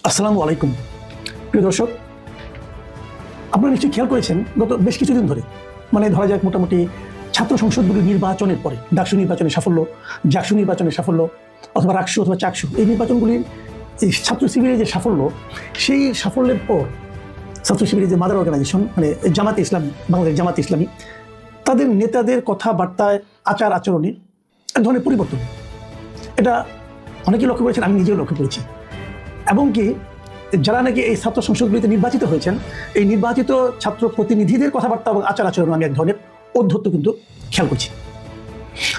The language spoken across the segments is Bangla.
আসসালামু আলাইকুম প্রিয় দর্শক, আপনারা নিশ্চয়ই খেয়াল করেছেন গত বেশ কিছুদিন ধরে মানে ধরা যাক মোটামুটি ছাত্র সংসদগুলির নির্বাচনের পরে ডাকসু নির্বাচনের সাফল্য, জাকসু নির্বাচনের সাফল্য অথবা রাকসু অথবা চাকসু এই নির্বাচনগুলির এই ছাত্র শিবিরের যে সাফল্য, সেই সাফল্যের পর ছাত্র শিবিরের যে মাদার অর্গানাইজেশন মানে জামাতে ইসলাম, বাংলাদেশ জামাতে ইসলামী, তাদের নেতাদের কথাবার্তায় আচার আচরণে এক ধরনের পরিবর্তন, এটা অনেকেই লক্ষ্য করেছেন, আমি নিজেও লক্ষ্য করেছি। এবং কি যারা নাকি এই ছাত্র সংসদগুলিতে নির্বাচিত হয়েছেন, এই নির্বাচিত ছাত্র প্রতিনিধিদের কথাবার্তা এবং আচার আচরণ আমি এক ধরনের অধ্যত্ত কিন্তু খেয়াল করছি।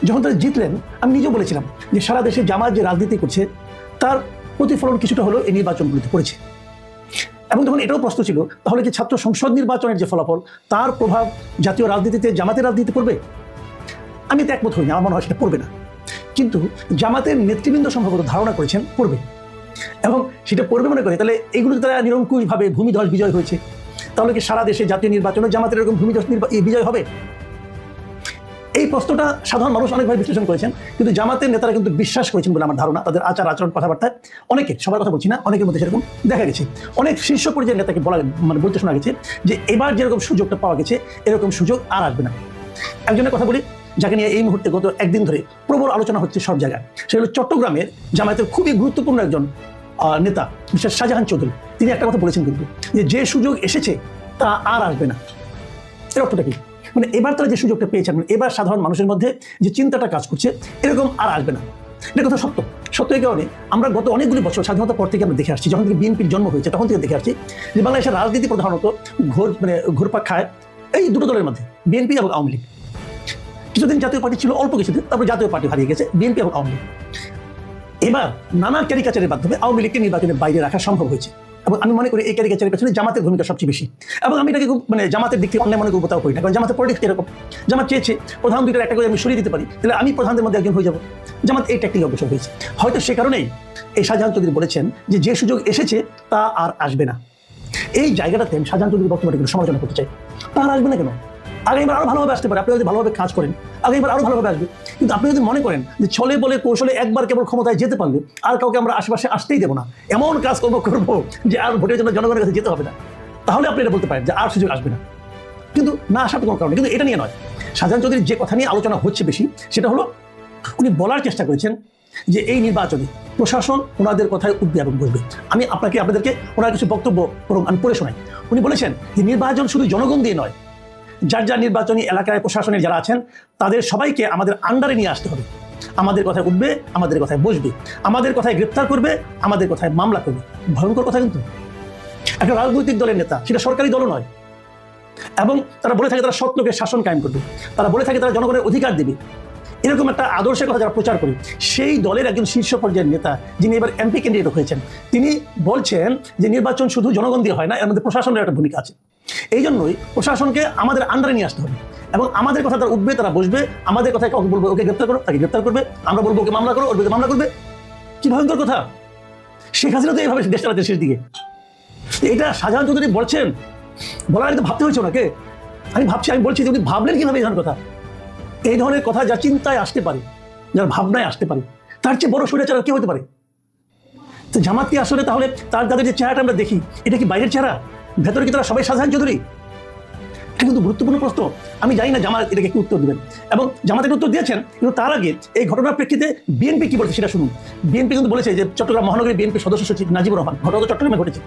যখন তারা জিতলেন, আমি নিজেও বলেছিলাম যে সারা দেশে জামাত যে রাজনীতি করছে তার প্রতিফলন কিছুটা হলো এই নির্বাচনগুলিতে পড়েছে। এবং তখন এটাও প্রশ্ন ছিল, তাহলে কি ছাত্র সংসদ নির্বাচনের যে ফলাফল তার প্রভাব জাতীয় রাজনীতিতে, জামাতের রাজনীতি পড়বে? আমি তো একমত হইনি, আমার মনে হয় সেটা পড়বে না। কিন্তু জামাতের নেতৃবৃন্দ সম্ভবত ধারণা করেছেন পড়বে, এবং সেটা পড়বে মনে করে তাহলে এগুলো তারা নিরঙ্কুশভাবে ভূমিধস বিজয় হয়েছে, তাহলে কি সারা দেশে জাতীয় নির্বাচনে জামাতের এরকম ভূমিধস বিজয় হবে? এই প্রশ্নটা সাধারণ মানুষ অনেকভাবে বিশ্লেষণ করেছেন, কিন্তু জামাতের নেতারা কিন্তু বিশ্বাস করেছেন বলে আমার ধারণা। তাদের আচার আচরণ কথাবার্তায় অনেকে, সবার কথা বলছি না, অনেকের মধ্যে সেরকম দেখা গেছে। অনেক শীর্ষ পর্যায়ের নেতাকে বলতে শোনা গেছে যে এবার যেরকম সুযোগটা পাওয়া গেছে এরকম সুযোগ আর আসবে না। একজনের কথা বলি যাকে নিয়ে এই মুহূর্তে গত একদিন ধরে প্রবল আলোচনা হচ্ছে সব জায়গায়, সে হলো চট্টগ্রামের জামায়াতের খুবই গুরুত্বপূর্ণ একজন নেতা মিস্টার শাহজাহান চৌধুরী। তিনি একটা কথা বলেছেন কিন্তু, যে সুযোগ এসেছে তা আর আসবে না। এর অর্থটা কি? মানে এবার তারা যে সুযোগটা পেয়েছেন, মানে এবার সাধারণ মানুষের মধ্যে যে চিন্তাটা কাজ করছে এরকম আর আসবে না। এটা কথা সত্য। সত্য এই কারণে আমরা গত অনেকগুলি বছর স্বাধীনতার পর থেকে আমরা দেখে আসছি, যখন থেকে বিএনপির জন্ম হয়েছে তখন থেকে দেখে আসছি যে বাংলাদেশের রাজনীতি প্রধানত ঘুরপাক খায় এই দুটো দলের মধ্যে, বিএনপি এবং আওয়ামী লীগ। কিছুদিন জাতীয় পার্টি ছিল, অল্প কিছুদিন, তারপরে জাতীয় পার্টি হারিয়ে গেছে, বিএনপি এবং আওয়ামী লীগ। এবার নানা ক্যারিকাচারের মাধ্যমে আওয়ামী লীগকে নির্বাচনের বাইরে রাখা সম্ভব হয়েছে, এবং আমি মনে করি এই ক্যারিকাচারের পেছনে জামাতের ভূমিকা সবচেয়ে বেশি। এবং আমি এটাকে জামাতের দিক থেকে অন্যায় মনে করবো তাও করি না, কারণ জামাতের পলিটিক্স এরকম। জামাত চেয়েছে প্রধান দুইটার একটা করে আমি সরিয়ে দিতে পারি, তাহলে আমি প্রধানদের মধ্যে একজন হয়ে যাবো। জামাত এই ট্যাকটিক অগ্রসর হয়েছে। হয়তো সে কারণেই এই শাহজাহান চৌধুরী বলেছেন যে সুযোগ এসেছে তা আর আসবে না। এই জায়গাটাতে আমি শাহজাহান চৌধুরী বক্তব্যটা কিন্তু সমালোচনা করতে চাই। তা আর আসবে না কেন? আগামীবার আরো ভালোভাবে আসতে পারে, আপনি যদি ভালোভাবে কাজ করেন আগামীবার আরো ভালোভাবে আসবে। কিন্তু আপনি যদি মনে করেন যে ছলে বলে কৌশলে একবার কেবল ক্ষমতায় যেতে পারলে আর কাউকে আমরা আশেপাশে আসতেই দেবো না, এমন কাজ করবো যে আর ভোটের জন্য জনগণের কাছে যেতে হবে না, তাহলে আপনি এটা বলতে পারেন যে আর সুযোগ আসবে না। কিন্তু না আসার কোনো কারণে, কিন্তু এটা নিয়ে নয়। শাহজাহান চৌধুরীর যে কথা নিয়ে আলোচনা হচ্ছে বেশি, সেটা হলো উনি বলার চেষ্টা করেছেন যে এই নির্বাচনে প্রশাসন ওনাদের কথায় উঠবে এবং বসবে। আমি আপনাদেরকে ওনার কিছু বক্তব্য আমি পড়ে শোনাই। উনি বলেছেন যে নির্বাচন শুধু জনগণ দিয়ে নয়, যার যার নির্বাচনী এলাকায় প্রশাসনের যারা আছেন তাদের সবাইকে আমাদের আন্ডারে নিয়ে আসতে হবে। আমাদের কথায় উঠবে, আমাদের কথায় বসবে, আমাদের কথায় গ্রেপ্তার করবে, আমাদের কথায় মামলা করবে। ভয়ঙ্কর কথা কিন্তু। একটা রাজনৈতিক দলের নেতা, সেটা সরকারি দলও নয়, এবং তারা বলে থাকে তারা সৎ লোকের শাসন কায়েম করবে, তারা বলে থাকে তারা জনগণের অধিকার দেবে, এরকম একটা আদর্শের কথা যারা প্রচার করে, সেই দলের একজন শীর্ষ পর্যায়ের নেতা যিনি এবার এমপি ক্যান্ডিডেট হয়েছেন, তিনি বলছেন যে নির্বাচন শুধু জনগণ দিয়ে হয় না, এর মধ্যে প্রশাসনের একটা ভূমিকা আছে। এই জন্যই প্রশাসনকে আমাদের আন্ডারে নিয়ে আসতে হবে, এবং আমাদের কথা তারা উঠবে, তারা বসবে, আমাদের কথায় কাউকে বলবো ওকে গ্রেপ্তার করো, তাকে গ্রেপ্তার করবে, আমরা বলবো ওকে মামলা করো, ওর বিরুদ্ধে মামলা করবে। কি ভয়ঙ্কর কথা! শেখ হাসিনা তো এইভাবে দেশ চালাতে শেষ দিকে। এটা শাহজাহান চৌধুরী বলছেন, বলার আগে তো ভাবতে হয়েছে ওনাকে। আমি বলছি যে উনি ভাবলেন কিভাবে এই ধরনের কথা? এই ধরনের কথা যা চিন্তায় আসতে পারে, যার ভাবনায় আসতে পারে, তার চেয়ে বড় স্বৈরাচার আর কি হতে পারে? তো জামাত কি আসলে তাহলে তাদের যে চেহারাটা আমরা দেখি, এটা কি বাইরের চেহারা? ভেতরে কি তারা সবাই শাহজাহান চৌধুরী? এটা কিন্তু গুরুত্বপূর্ণ প্রশ্ন। আমি জানি না জামাত এটাকে কি উত্তর দেবেন, এবং জামাত একটা উত্তর দিয়েছেন। কিন্তু তার আগে এই ঘটনার প্রেক্ষিতে বিএনপি কি বলছে সেটা শুনুন। বিএনপি কিন্তু বলেছে যে চট্টগ্রাম মহানগরী বিএনপির সদস্য সচিব নাজিবুর রহমান, ঘটনা তো চট্টগ্রামে ঘটেছে,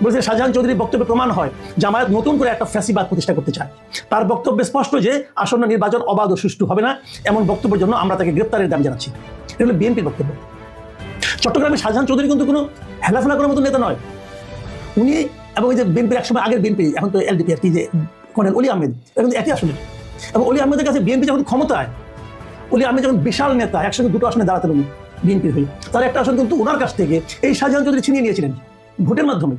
বলেছে শাহজাহান চৌধুরীর বক্তব্যে প্রমাণ হয় জামায়াত নতুন করে একটা ফ্যাসিবাদ প্রতিষ্ঠা করতে চায়। তার বক্তব্যে স্পষ্ট যে আসন্ন নির্বাচন অবাধ ও সুষ্ঠু হবে না, এমন বক্তব্যের জন্য আমরা তাকে গ্রেপ্তারের দাবি জানাচ্ছি। এটা হলো বিএনপির বক্তব্য। চট্টগ্রামে শাহজাহান চৌধুরী কিন্তু কোনো হেলাফেলা করার মতো নেতা নয়। উনি এবং ওই যে বিএনপির একসময় আগের বিএনপি, এখন তো এলডিপি আর কি, যে কর্নেল অলি আহমেদ, এখন একই আসনে। এবং অলি আহমেদের কাছে বিএনপি যখন ক্ষমতায়, অলি আহমেদ যখন বিশাল নেতা, একসঙ্গে দুটো আসনে দাঁড়াতেন উনি বিএনপির হয়ে, তার একটা আসন কিন্তু ওনার কাছ থেকে এই শাহজাহান চৌধুরী ছিনিয়ে নিয়েছিলেন ভোটের মাধ্যমে।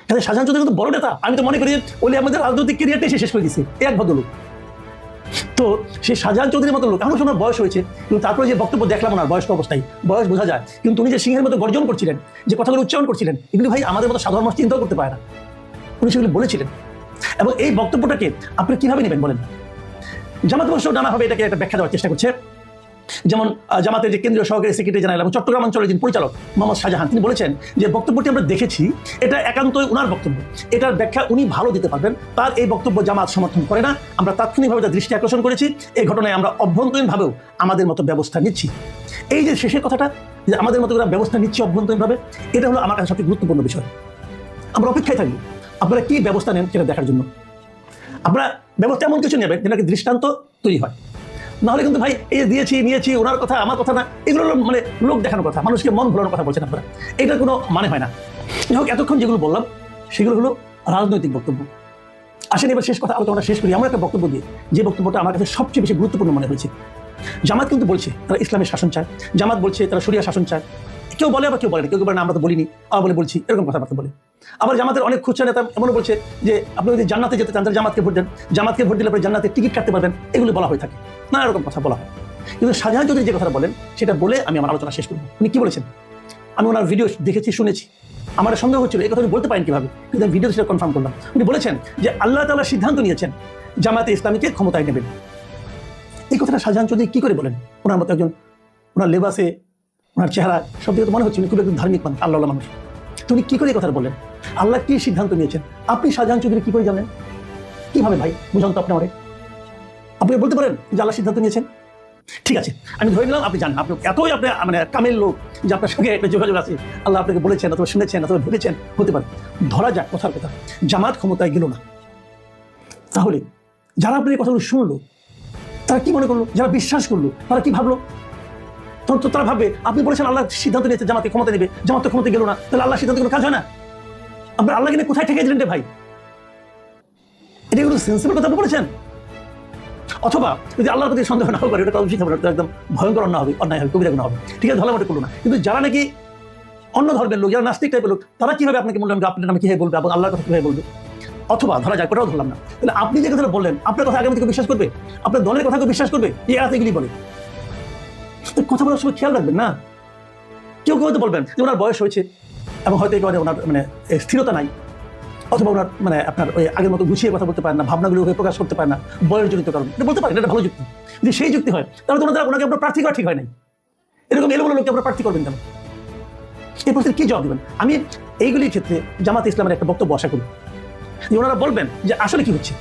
তাহলে শাহজাহান চৌধুরী কিন্তু বড় নেতা। আমি তো মনে করি অলি আহমেদের রাজনৈতিক ক্যারিয়ারটাই শেষ করে দিয়েছে এক ভদ্রলোক। তো সেই শাহজাহান চৌধুরীর মতো লোক, এমন সময় বয়স হয়েছে, কিন্তু তারপরে যে বক্তব্য দেখলাম ওনার বয়স্ক অবস্থায়, বয়স বোঝা যায়, কিন্তু উনি যে সিংহের মতো গর্জন করছিলেন, যে কথাগুলো উচ্চারণ করছিলেন, এগুলি ভাই আমাদের মতো সাধারণ মানুষ চিন্তাও করতে পারে না। উনি সেগুলো বলেছিলেন। এবং এই বক্তব্যটাকে আপনি কিভাবে নেবেন বলেন? জামাত অবশ্য নানাভাবে এটাকে একটা ব্যাখ্যা দেওয়ার চেষ্টা করছে। যেমন জামাতের যে কেন্দ্রীয় সহকারী সেক্রেটারি জেনারেল এবং চট্টগ্রাম অঞ্চলের যিনি পরিচালক মোহাম্মদ শাহজাহান, তিনি বলেছেন যে বক্তব্যটি আমরা দেখেছি, এটা একান্তই ওনার বক্তব্য, এটার ব্যাখ্যা উনি ভালো দিতে পারবেন, তার এই বক্তব্য জামাত সমর্থন করে না, আমরা তাৎক্ষণিকভাবে তার দৃষ্টি আকর্ষণ করেছি, এই ঘটনায় আমরা অভ্যন্তরীণভাবেও আমাদের মতো ব্যবস্থা নিচ্ছি। এই যে শেষের কথাটা, যে আমাদের মতো করে ব্যবস্থা নিচ্ছি অভ্যন্তরীণভাবে, এটা হলো আমার কাছে সবচেয়ে গুরুত্বপূর্ণ বিষয়। আমরা অপেক্ষায় থাকবো আপনারা কি ব্যবস্থা নেন সেটা দেখার জন্য। আপনারা ব্যবস্থা এমন কিছু নেবেন যেটাকে দৃষ্টান্ত তৈরি হয়, নাহলে কিন্তু ভাই এই দিয়েছি নিয়েছি ওনার কথা আমার কথা না, এগুলো মানে লোক দেখানোর কথা, মানুষকে মন ভোলানোর কথা বলছেন আপনারা, এটার কোনো মানে হয় না। যাই হোক, এতক্ষণ যেগুলো বললাম সেগুলো হলো রাজনৈতিক বক্তব্য। আসেন এবার শেষ কথা আলোচনা শেষ করি এমন একটা বক্তব্য দিয়ে, যে বক্তব্যটা আমার কাছে সবচেয়ে বেশি গুরুত্বপূর্ণ মনে হয়েছে। জামাত কিন্তু বলছে তারা ইসলামের শাসন চায়, জামাত বলছে তারা শরিয়া শাসন চায়, কেউ বলে আবার কেউ বলে না, কেউ বলে না আমরা তো বলিনি, আবার বলে বলছি, এরকম কথাবার্তা বলে। আবার জামাতের অনেক খুচরা নেতা এমনও বলছে যে আপনি যদি জান্নাতে যেতে চান তাহলে জামাতকে ভোট দেন, জামাতকে ভোট দিলে আপনি জান্নাতে টিকিট কাটতে পারবেন, এগুলো বলা হয়ে থাকে, নানা রকম কথা বলা হয়। কিন্তু শাহজাহান চৌধুরী যে কথা বলেন সেটা বলে আমি আমার আলোচনা শেষ করবো। উনি কি বলেছেন, আমি ওনার ভিডিও দেখেছি, শুনেছি, আমার সন্দেহ হচ্ছিল এই কথা উনি বলতে পারেন কিভাবে, কিন্তু আমি ভিডিও সেটা কনফার্ম করলাম। উনি বলেছেন যে আল্লাহ তাআলা সিদ্ধান্ত নিয়েছেন জামাতে ইসলামীকে ক্ষমতায় নেবেন। এই কথাটা শাহজাহান চৌধুরী কি করে বলেন? ওনার মতো একজন, ওনার লেবাসে, ওনার চেহারা সব দিকে তো মনে হচ্ছে উনি খুব একজন ধার্মিক মানুষ, আল্লাহ মানুষ। তুমি কি করে এই কথা বললেন? আল্লাহ কি সিদ্ধান্ত নিয়েছেন আপনি শাহজাহান চৌধুরী কি করে জানেন? কিভাবে ভাই বুঝান তো আপনি আমারে। আপনি বলতে পারেন যে আল্লাহ সিদ্ধান্ত নিয়েছেন? ঠিক আছে, আমি ধরে নিলাম আপনি জানেন, আপনি এতই আপনি মানে কামেল লোক যে আপনার সঙ্গে একটা যোগাযোগ আছে, আল্লাহ আপনাকে বলেছেন অথবা শুনেছেন অথবা ভেবেছেন, হতে পারে। ধরা যাক কথার কথা জামাত ক্ষমতায় গেল না, তাহলে যারা আপনার এই কথাগুলো শুনলো তারা কি মনে করলো? যারা বিশ্বাস করলো তারা কি ভাবলো? তখন তো তারা ভাববে আপনি বলেছেন আল্লাহ সিদ্ধান্ত নিয়েছে জামাতে ক্ষমতা নেবে, জামাত তো ক্ষমতা গেল না, তাহলে আল্লাহ সিদ্ধান্ত কোনো কাজ হয় না? আপনার আল্লাহকে নিয়ে কোথায় ঠেকে দিলেন রে ভাই? এটা কোনো সেন্সিবল কথা আপনি বলেছেন? অথবা যদি আল্লাহর প্রতি সন্দেহ না করে, এটা উচিত হবে না, একদম ভয়ঙ্কর অন্যায় হবে, কবিরা গুনাহ হবে, ঠিক আছে, ধলা মতে করলো না। কিন্তু যারা নাকি অন্য ধর্মের লোক, যারা নাস্তিক টাইপের লোক, তারা কিভাবে আপনাকে বললেন আপনার নামে কিভাবে বলবে এবং আল্লাহর কথা কিভাবে বলবে? অথবা ধরা যায়, কোথাও ধরলাম না, তাহলে আপনি যে কথাটা বললেন আপনার কথা আগামী থেকে বিশ্বাস করবে? আপনার দলের কথা বিশ্বাস করবে? এই আয়াত এগুলি বলে। কথা বলার সময় খেয়াল রাখবেন না। কেউ কেউ হয়তো বলবেন যে ওনার বয়স হয়েছে এবং হয়তো একেবারে ওনার মানে স্থিরতা নাই, অথবা ওনার মানে আপনার ওই আগের মতো গুছিয়ে কথা বলতে পারেন না, ভাবনাগুলো প্রকাশ করতে পারেন না, বয়সজনিত কারণ, এটা বলতে পারেন, এটা ভালো যুক্তি। যদি সেই যুক্তি হয় তাহলে তো ওনাকে আপনার প্রার্থী করা ঠিক হয় নাই। এরকম এলোমেলো লোককে আপনার প্রার্থী করবেন কেন? এই প্রশ্নের কি জবাব দেবেন? আমি এইগুলির ক্ষেত্রে জামাত ইসলামের একটা বক্তব্য আশা করি যে ওনারা বলবেন যে আসলে কি হচ্ছে,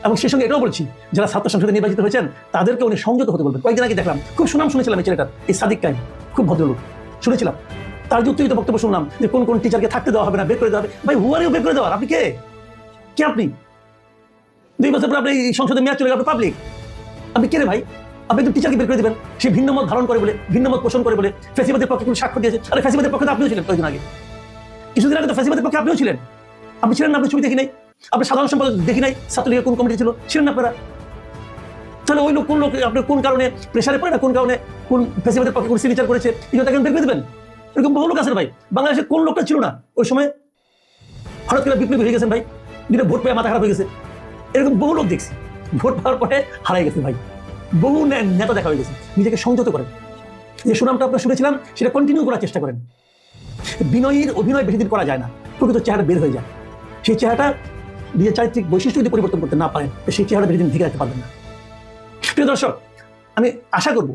এবং সেই সঙ্গে এটাও বলছি যারা ছাত্র সংসদে নির্বাচিত হয়েছেন তাদেরকে উনি সংযত হতে বলবেন। কয়েকদিন আগে দেখলাম, খুব সুনাম শুনেছিলাম এই ছেলেটার, এই সাদিক কাইম, খুব ভদ্রলোক, শুনেছিলাম তার যে উত্তেজিত বক্তব্য শুনলাম যে কোন কোন টিচারকে থাকতে দেওয়া হবে না, বের করে দেওয়া হবে। ভাই হুয়ারিও বের করে দেওয়ার, আপনি কে? কে আপনি? 2 বছর পর আপনি এই সংসদে মেয়াদ চলে গেল, আপনি পাবলিক, আপনি কে রে ভাই? আপনি একটু টিচারকে বের করে দেবেন, সে ভিন্ন মত ধারণ করে বলে, ভিন্ন মত পোষণ করে বলে ফ্যাসিবাদের পক্ষে কোন স্বাক্ষর দিয়েছে। আরে ফ্যাসিবাদের পক্ষে তো আপনিও ছিলেন কয়েকদিন আগে, কিছুদিন আগে তো ফ্যাসিবাদের পক্ষে আপনিও ছিলেন। আপনি ছিলেন না? আপনি ছবি দেখি নাই, আপনি সাধারণ সম্পাদক দেখি নাই, ছাত্রলীগের কোন কমিটি ছিল, ছিলেন না আপনারা? তাহলে ওই লোক কোন লোক আপনার কোন কারণে প্রেশারে পড়ে না, কোন কারণে কোন ফ্যাসিবাদের পক্ষে কোন সিগনেচার করেছে, এটা তাকে বের করে দেবেন? এরকম বহু লোক আছে ভাই। বাংলাদেশের কোন লোকটা ছিল না ওই সময় হঠাৎ করে বিপ্লবী হয়ে গেছেন ভাই, যেটা ভোট পেয়ে মাথা খারাপ হয়ে গেছে? এরকম বহু লোক দেখছি, ভোট পাওয়ার পরে হারাই গেছে ভাই। বহু নেতা দেখা হয়ে গেছে। নিজেকে সংযত করেন, যে সুনামটা আপনার শুনেছিলাম সেটা কন্টিনিউ করার চেষ্টা করেন। বিনয়ীর অভিনয় বেশি দিন করা যায় না, প্রকৃত চেহারা বের হয়ে যায়। সেই চেহারাটা নিজের চারিত্রিক বৈশিষ্ট্য যদি পরিবর্তন করতে না পারেন, সেই চেহারা বেশি দিন ঢেকে রাখতে পারবেন না। প্রিয় দর্শক, আমি আশা করব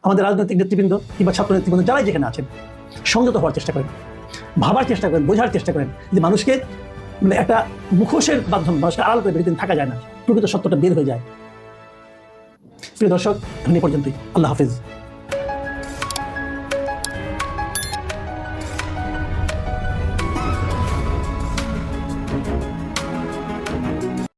আমাদের রাজনৈতিক নেতৃবৃন্দ কিংবা ছাত্র নেতৃবৃন্দ যারাই যেখানে আছেন সংযত হওয়ার চেষ্টা করেন, ভাবার চেষ্টা করেন, বোঝার চেষ্টা করেন যে মানুষকে মানে একটা মুখোশের মাধ্যমে মানুষকে আড়াল করে বেশি দিন থাকা যায় না, প্রকৃত সত্যটা বের হয়ে যায়। প্রিয় দর্শক, এখন এই পর্যন্তই। আল্লাহ হাফেজ।